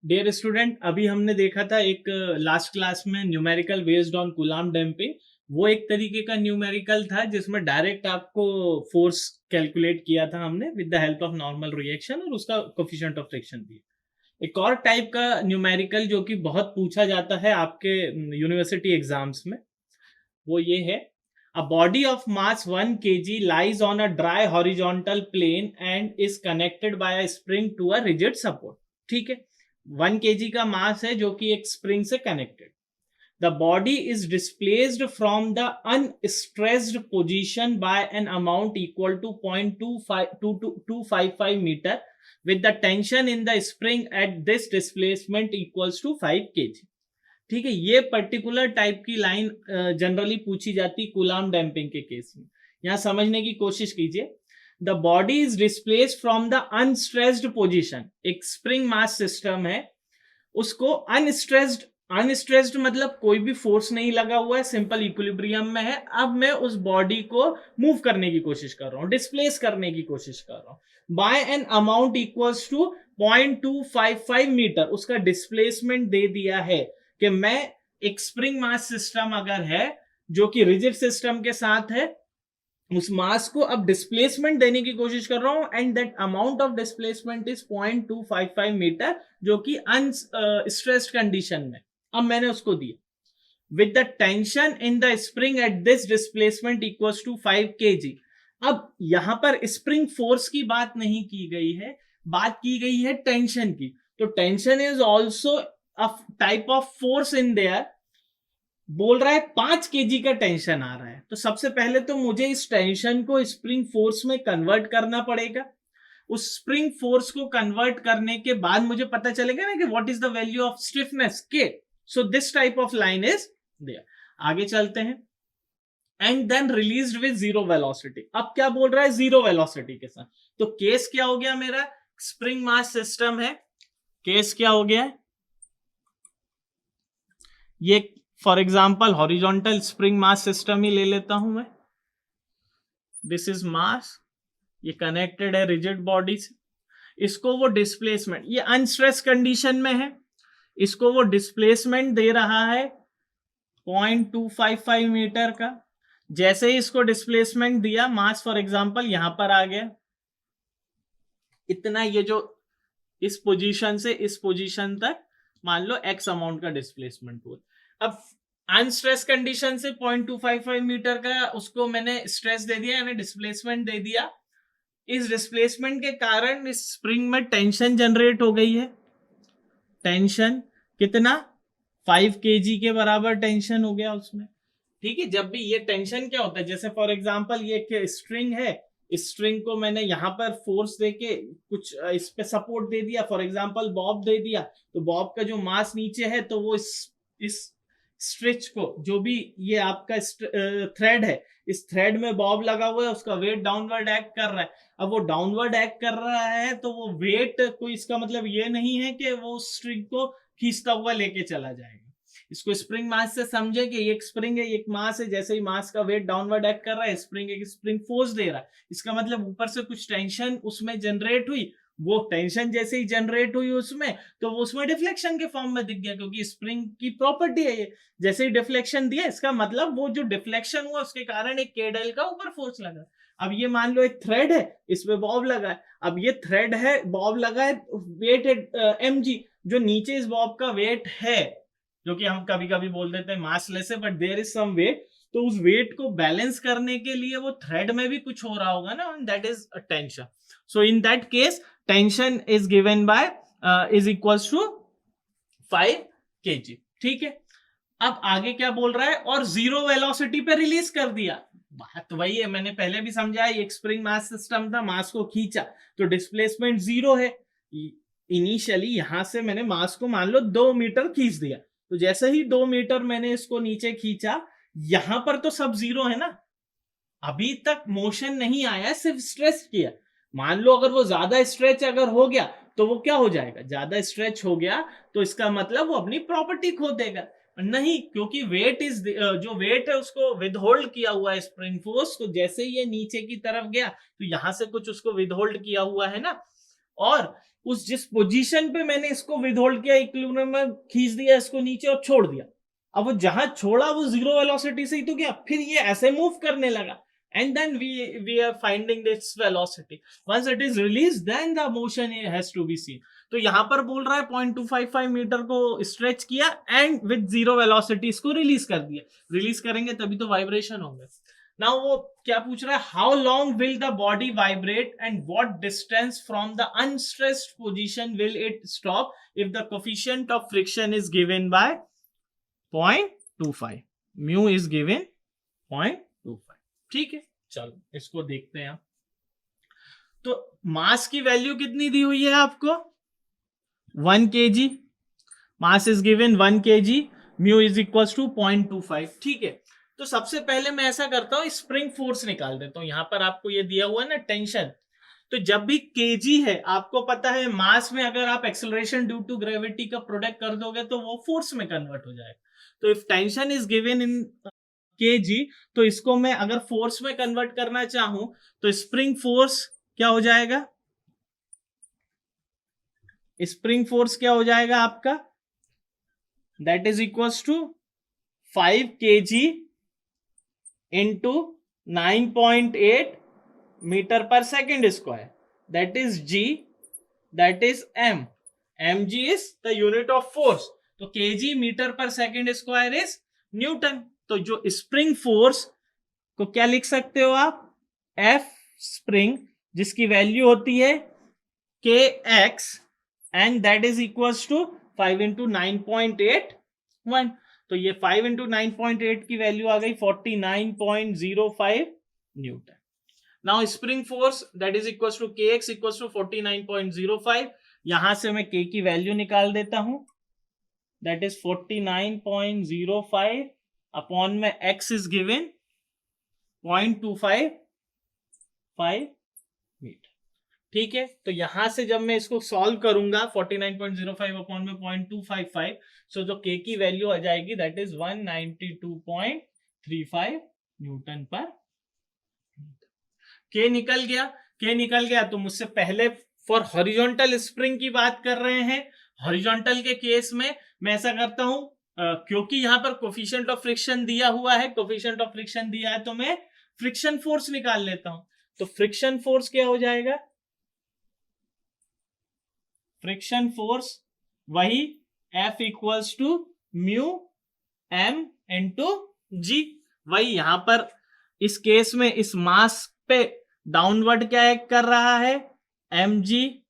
Dear student, अभी हमने देखा था एक लास्ट क्लास में numerical based on coulomb damping. वो एक तरीके का न्यूमेरिकल था जिसमें डायरेक्ट आपको फोर्स कैलकुलेट किया था हमने with the help of normal reaction और उसका कोफिशिएंट ऑफ फ्रिक्शन भी। एक और टाइप का न्यूमेरिकल जो कि बहुत पूछा जाता है आपके यूनिवर्सिटी एग्जाम्स में, वो ये है: a body of mass 1 kg lies on a dry horizontal plane and is connected by a spring to a rigid support. ठीक है, 1 kg का मास है जो कि एक स्प्रिंग से connected. The body is displaced from the unstressed position by an amount equal to 0.255 metre with the tension in the spring at this displacement equals to 5 kg। ठीक है, ये पर्टिकुलर टाइप की लाइन जनरली पूछी जाती coulomb damping के case में। यहां समझने की कोशिश कीजिए। The body is displaced from the unstressed position. एक स्प्रिंग मास सिस्टम है, उसको अनस्ट्रेस्ड मतलब कोई भी फोर्स नहीं लगा हुआ है, सिंपल इक्विलिब्रियम में है। अब मैं उस बॉडी को मूव करने की कोशिश कर रहा हूं, डिस्प्लेस करने की कोशिश कर रहा हूं by an amount equals to 0.255 metre. उसका डिस्प्लेसमेंट दे दिया है कि मैं एक स्प्रिंग मास सिस्टम अगर है जो कि रिजिड सिस्टम के साथ है, उस मास को अब डिस्प्लेसमेंट देने की कोशिश कर रहा हूं and that amount of displacement is 0.255 metre, जो कि अनस्ट्रेस्ड कंडीशन में अब मैंने उसको दिया। With the tension in the spring at this displacement equals to 5 kg। अब यहां पर स्प्रिंग फोर्स की बात नहीं की गई है, बात की गई है टेंशन की। तो tension is also a type of force in their. बोल रहा है 5 kg का टेंशन आ रहा है, तो सबसे पहले तो मुझे इस टेंशन को स्प्रिंग फोर्स में कन्वर्ट करना पड़ेगा। उस स्प्रिंग फोर्स को कन्वर्ट करने के बाद मुझे पता चलेगा ना कि what is the value of stiffness के। So this type of line is there. आगे चलते हैं। And then released with zero velocity. अब क्या बोल रहा है? जीरो वेलोसिटी के साथ। तो केस क्या हो गया मेरा? स्प्रिंग मास सिस्टम है, केस क्या हो गया? ये for example horizontal spring mass system ही ले लेता हूं मैं। दिस इज मास, ये कनेक्टेड है रिजिड बॉडी से। इसको वो डिस्प्लेसमेंट, ये अनस्ट्रेस कंडीशन में है, इसको वो डिस्प्लेसमेंट दे रहा है 0.255 मीटर का। जैसे ही इसको डिस्प्लेसमेंट दिया, मास फॉर एग्जाम्पल यहां पर आ गया इतना, ये जो इस पोजीशन से इस पोजीशन तक मान लो एक्स अमाउंट का डिस्प्लेसमेंट हुआ। अब अनस्ट्रेस कंडीशन से 0.255 मीटर का उसको मैंने स्ट्रेस दे दिया, यानी डिस्प्लेसमेंट दे दिया। इस डिस्प्लेसमेंट के कारण इस स्प्रिंग में टेंशन जनरेट हो गई है। टेंशन कितना? 5 kg के बराबर टेंशन हो गया उसमें। ठीक है, जब भी ये टेंशन क्या होता है, जैसे फॉर एग्जांपल ये स्ट्रिंग है, इस स्ट्रिंग को मैंने यहां पर फोर्स देके कुछ इस पे सपोर्ट दे दिया, फॉर एग्जांपल बॉब दे दिया, तो बॉब का जो मास नीचे है, तो वो इस स्ट्रिच को, जो भी ये आपका थ्रेड है, इस थ्रेड में बॉब लगा हुआ है, उसका वेट डाउनवर्ड एक्ट कर रहा है। अब वो डाउनवर्ड एक्ट कर रहा है तो वो वेट कोई, इसका मतलब ये नहीं है कि वो स्ट्रिंग को खींचता हुआ लेके चला जाएगा। इसको स्प्रिंग मास से समझे कि एक स्प्रिंग है, एक मास है, जैसे ही मास का वेट डाउनवर्ड एक्ट कर रहा है, स्प्रिंग एक स्प्रिंग फोर्स दे रहा है। इसका मतलब ऊपर से कुछ टेंशन उसमें जनरेट हुई, वो टेंशन जैसे ही जनरेट हुई उसमें, तो वो उसमें डिफ्लेक्शन के फॉर्म में दिख गया, क्योंकि स्प्रिंग की प्रॉपर्टी है ये। जैसे ही डिफ्लेक्शन दिया, इसका मतलब वो जो डिफ्लेक्शन हुआ उसके कारण एक केडल का ऊपर फोर्स लगा। अब ये मान लो एक थ्रेड है, इसमें बॉब लगा है। अब ये थ्रेड है, बॉब लगा है, वेट है mg, जो नीचे इस बॉब का वेट है, जो कि हम कभी कभी बोल देते हैं मासलेस है, but there is some weight. तो उस वेट को बैलेंस करने के लिए वो थ्रेड में भी कुछ हो रहा होगा ना, that is tension. So in that case tension is given by is equals to 5 kg। ठीक है, अब आगे क्या बोल रहा है? और जीरो वेलोसिटी पे रिलीज कर दिया। बात वही है, मैंने पहले भी समझा, एक स्प्रिंग मास सिस्टम था, मास को खींचा तो डिस्प्लेसमेंट जीरो है। इनिशियली यहां से मैंने मास को मान लो 2 मीटर खींच दिया, तो जैसे ही 2 मीटर मैंने इसको नीचे खींचा, यहां पर तो सब जीरो है ना, अभी तक मोशन नहीं आया, सिर्फ स्ट्रेच किया। मान लो अगर वो ज्यादा स्ट्रेच अगर हो गया तो वो क्या हो जाएगा? ज्यादा स्ट्रेच हो गया तो इसका मतलब वो अपनी प्रॉपर्टी खो देगा। नहीं, क्योंकि वेट इज, जो वेट है उसको विदहोल्ड किया हुआ है स्प्रिंग फोर्स, तो जैसे ही ये नीचे की तरफ गया तो यहां से कुछ उसको विदहोल्ड किया हुआ है ना। और उस जिस पोजीशन पे मैंने इसको विदहोल्ड किया, इक्विलिब्रियम में खींच दिया इसको नीचे और छोड़ दिया, अब वो जहां छोड़ा वो जीरो वेलोसिटी से ही तो गया, फिर ये ऐसे मूव करने लगा, and then we are finding this velocity. Once it is released, then the motion has to be seen. तो यहां पर बोल रहा है 0.255 मीटर को स्ट्रेच किया एंड विद जीरो वेलोसिटी इसको रिलीज कर दिया, रिलीज करेंगे तभी तो वाइब्रेशन होंगे। नाउ वो क्या पूछ रहा है, how long will the body vibrate and what distance from the unstressed position will it stop if the coefficient of friction is given bye 0.25, mu is given 0.25। ठीक है, चलो इसको देखते हैं। तो मास की वैल्यू कितनी दी हुई है आपको, 1 kg, mass is given 1 kg, mu is equal to 0.25। ठीक है, तो सबसे पहले मैं ऐसा करता हूं, स्प्रिंग फोर्स निकाल देता हूं। यहां पर आपको ये दिया हुआ है ना टेंशन, तो जब भी केजी है आपको पता है मास में अगर आप एक्सेलरेशन ड्यू टू ग्रेविटी का प्रोडक्ट कर दोगे तो वो फोर्स में कन्वर्ट हो जाएगा। तो if tension is given in KG, तो इसको मैं अगर फोर्स में कन्वर्ट करना चाहूं तो स्प्रिंग फोर्स क्या हो जाएगा, स्प्रिंग फोर्स क्या हो जाएगा आपका, that is equals to 5 kg into 9.8 metre per second square, that is g, that is m, m g is the unit of force, तो kg metre per second square is newton. तो जो spring force को क्या लिख सकते हो आप, F spring, जिसकी वैल्यू होती है K X and that is equals to 5 into 9.81, तो ये 5 इंटू 9.8 की वैल्यू आ गई 49.05 newton. Now spring force that is equals to K X equals to 49.05, यहां से मैं के की वैल्यू निकाल देता हूं, दैट इज 49.05 अपॉन में x इज गिवन 0.255 मीटर। ठीक है, तो यहां से जब मैं इसको सॉल्व करूंगा 49.05 अपॉन में 0.255, सो जो k की वैल्यू आ जाएगी दैट इज 192.35 न्यूटन पर। k निकल गया, तो मुझसे पहले फॉर हॉरिजॉन्टल स्प्रिंग की बात कर रहे हैं। हॉरिजॉन्टल के केस में मैं ऐसा करता हूं, क्योंकि यहां पर कोफिशिएंट ऑफ फ्रिक्शन दिया हुआ है, कोफिशिएंट ऑफ फ्रिक्शन दिया है तो मैं फ्रिक्शन फोर्स निकाल लेता हूं। तो फ्रिक्शन फोर्स क्या हो जाएगा, फ्रिक्शन फोर्स वही F equals to mu m into g, वही यहां पर इस केस में इस मास पे डाउनवर्ड क्या एक्ट कर रहा है, M G,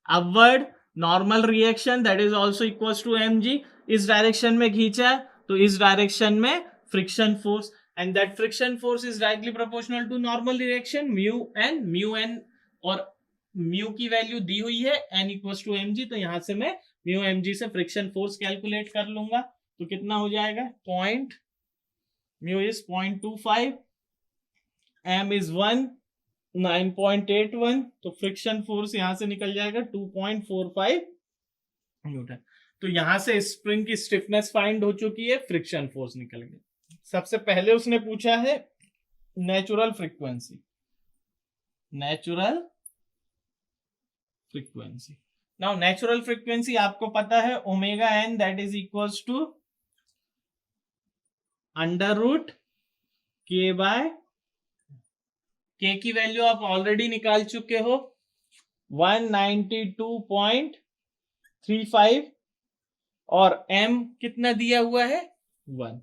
upward normal reaction that is also equals to M G, इस डायरेक्शन में खींचा तो इस डायरेक्शन में friction force, and that friction force is directly proportional to normal reaction mu N, और म्यू की वैल्यू दी हुई है N equals to M G, तो यहां से मैं म्यू एम जी से फ्रिक्शन फोर्स कैलकुलेट कर लूंगा, तो कितना हो जाएगा, म्यू इज 0.25, एम इज 9.81, तो फ्रिक्शन फोर्स यहां से निकल जाएगा 2.45 न्यूटन। तो यहां से स्प्रिंग की स्टिफनेस फाइंड हो चुकी है, फ्रिक्शन फोर्स निकल गई। सबसे पहले उसने पूछा है natural frequency, now natural frequency आपको पता है omega N that is equals to under root K by, K की वैल्यू आप ऑलरेडी निकाल चुके हो 192.35, और m कितना दिया हुआ है 1,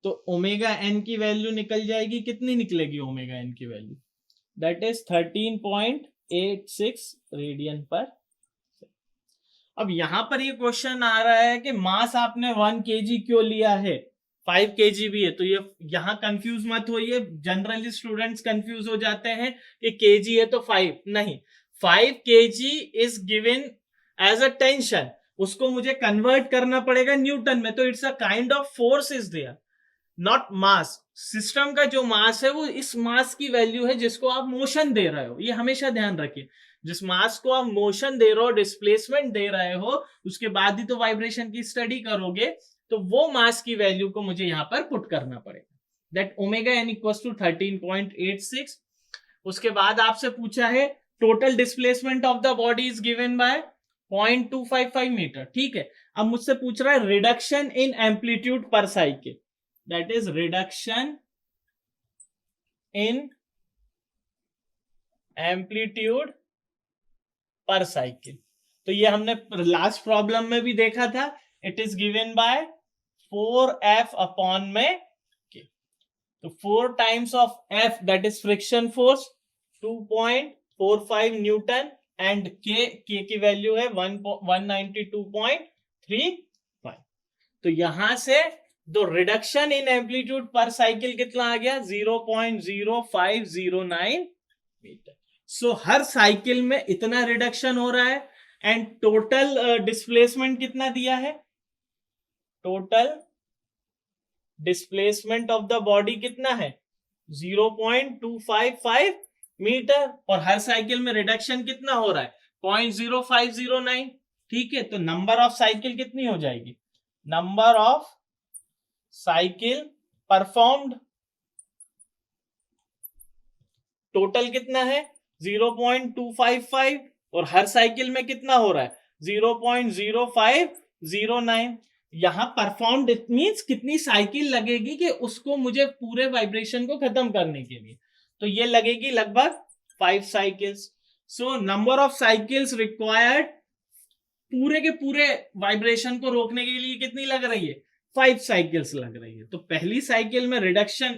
तो ओमेगा एन की वैल्यू निकल जाएगी, कितनी निकलेगी ओमेगा एन की वैल्यू, दैट इज 13.86 रेडियन पर। अब यहां पर ये क्वेश्चन आ रहा है कि मास आपने 1 kg क्यों लिया है, 5 kg भी है, तो ये यहां कंफ्यूज मत होइए, जनरली स्टूडेंट्स कंफ्यूज हो जाते हैं कि kg है तो 5 नहीं, 5 kg is given as a tension, उसको मुझे कन्वर्ट करना पड़ेगा न्यूटन में, तो it's a kind of force is there, not mass. System का जो मास है वो इस मास की वैल्यू है जिसको आप मोशन दे रहे हो, ये हमेशा ध्यान रखिए, जिस मास को आप मोशन दे रहे हो, डिस्प्लेसमेंट दे रहे हो, उसके बाद ही तो वाइब्रेशन की स्टडी करोगे, तो वो मास की वैल्यू को मुझे यहां पर पुट करना पड़ेगा, that omega N equals to 13.86। उसके बाद आपसे पूछा है total displacement of the body is given by 0.255 metre, ठीक है। अब मुझसे पूछ रहा है reduction in amplitude per cycle, that is reduction in amplitude per cycle. तो ये हमने लास्ट प्रॉब्लम में भी देखा था, it is given by 4F upon में K। तो 4 times of F that is friction force 2.45 Newton and K की वैल्यू है 192.35। तो यहां से तो reduction in amplitude per cycle कितना आ गया 0.0509 मीटर। सो हर साइकिल में इतना रिडक्शन हो रहा है एंड टोटल डिस्प्लेसमेंट कितना दिया है, total displacement of the body कितना है 0.255 मीटर और हर साइकिल में रिडक्शन कितना हो रहा है 0.0509, ठीक है। तो नंबर ऑफ साइकिल कितनी हो जाएगी, number of cycle performed total कितना है 0.255 और हर साइकिल में कितना हो रहा है 0.0509। यहां परफॉर्म्ड इट मींस कितनी साइकिल लगेगी कि उसको मुझे पूरे वाइब्रेशन को खत्म करने के लिए, तो ये लगेगी लगभग 5 cycles. So number of cycles required पूरे के पूरे वाइब्रेशन को रोकने के लिए कितनी लग रही है 5 साइकिल्स लग रही है। तो पहली साइकिल में रिडक्शन,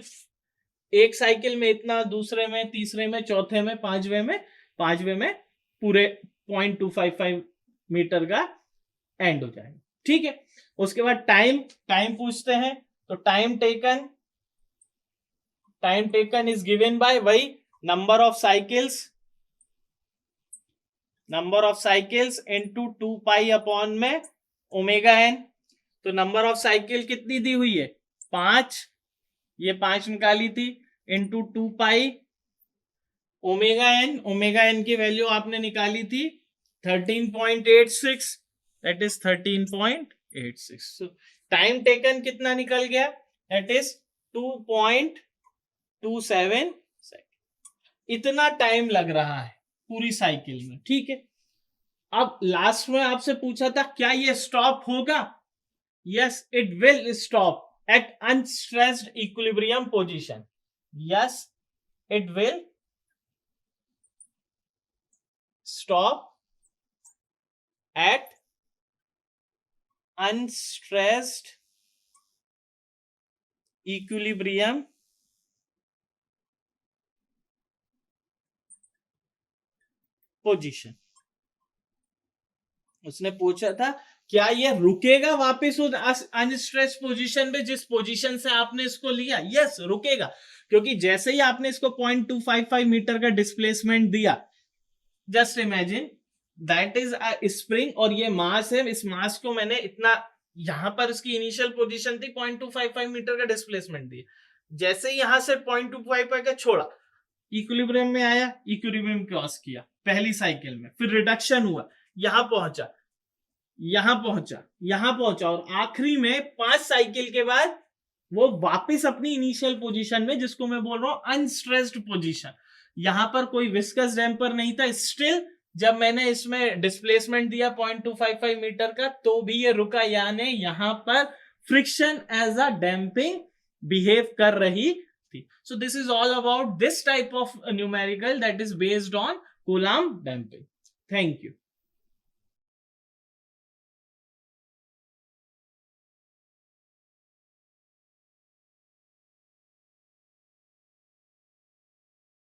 एक साइकिल में इतना, दूसरे में, तीसरे में, चौथे में, पांचवे में पूरे 0.255 मीटर का एंड हो जाएगा, ठीक है। उसके बाद टाइम पूछते हैं, तो time taken is given by वही number of cycles into 2 pi upon में ओमेगा एन। तो नंबर ऑफ साइकिल कितनी दी हुई है 5, ये 5 निकाली थी इनटू 2 पाई ओमेगा एन की वैल्यू आपने निकाली थी 13.86, that is 13.86। So time taken कितना निकल गया, दैट इज 2.27 सेकंड। इतना टाइम लग रहा है पूरी साइकिल में, ठीक है। अब लास्ट में आपसे पूछा था क्या ये स्टॉप होगा, yes it will stop at unstressed equilibrium position, yes it will stop at unstressed equilibrium position. उसने पूछा था क्या ये रुकेगा वापस उस अनस्ट्रेस्ड पोजीशन पे जिस पोजीशन से आपने इसको लिया, यस रुकेगा, क्योंकि जैसे ही आपने इसको 0.255 मीटर का डिस्प्लेसमेंट दिया, just imagine that is a spring और ये मास है, इस मास को मैंने इतना, यहां पर उसकी इनिशियल पोजीशन थी 0.255 मीटर का डिस्प्लेसमेंट दिया, जैसे ही यहां से 0.255 का छोड़ा इक्विलिब्रियम में आया, इक्विलिब्रियम क्रॉस किया पहली साइकिल में, फिर रिडक्शन हुआ, यहां पहुंचा और आखिरी में 5 साइकिल के बाद वो वापस अपनी इनिशियल पोजीशन में, जिसको मैं बोल रहा हूं अनस्ट्रेस्ड पोजीशन, यहां पर कोई विस्कस डैम्पर नहीं था, स्टिल जब मैंने इसमें डिस्प्लेसमेंट दिया 0.255 मीटर का तो भी ये रुका, यानी यहां पर friction as a damping behave कर रही थी। So this is all about this type of numerical that is based on Coulomb damping. Thank you.